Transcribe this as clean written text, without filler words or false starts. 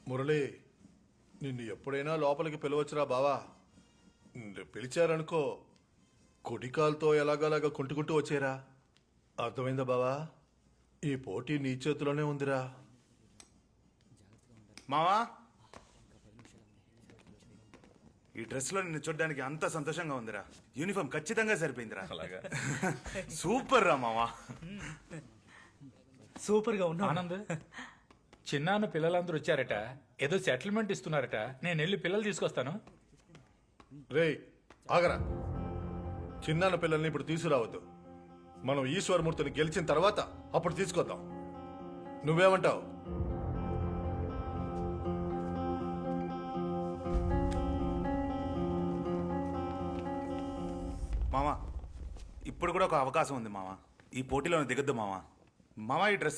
మురళి, నిన్ను ఎప్పుడైనా లోపలికి పిలవచ్చురా బావా. పిలిచారనుకో, కుడికాలతో ఎలాగలాగా కుంటుకుంటూ వచ్చేరా. అర్థమైందా బావా? ఈ పోటీ నీ చేతిలోనే ఉందిరా. మావా, ఈ డ్రెస్ లో నిన్ను చూడడానికి అంత సంతోషంగా ఉందిరా. యూనిఫామ్ ఖచ్చితంగా సరిపోయిందిరా. అలాగా సూపర్ రా మావా. సూపర్ గా ఉన్నా. ఆనంద్, చిన్నాన్న పిల్లలందరూ వచ్చారట, ఏదో సెటిల్మెంట్ ఇస్తున్నారట. నేను వెళ్ళి పిల్లలు తీసుకొస్తాను. రేయ్ ఆగరా. చిన్నాన్న పిల్లల్ని ఇప్పుడు తీసుకురావద్దు. మనం ఈశ్వరమూర్తిని గెలిచిన తర్వాత అప్పుడు తీసుకొద్దాం. నువ్వేమంటావు? మావా, ఇప్పుడు కూడా ఒక అవకాశం ఉంది మావా. ఈ పోటీలో దిగద్దు మావా. మావా, ఈ డ్రెస్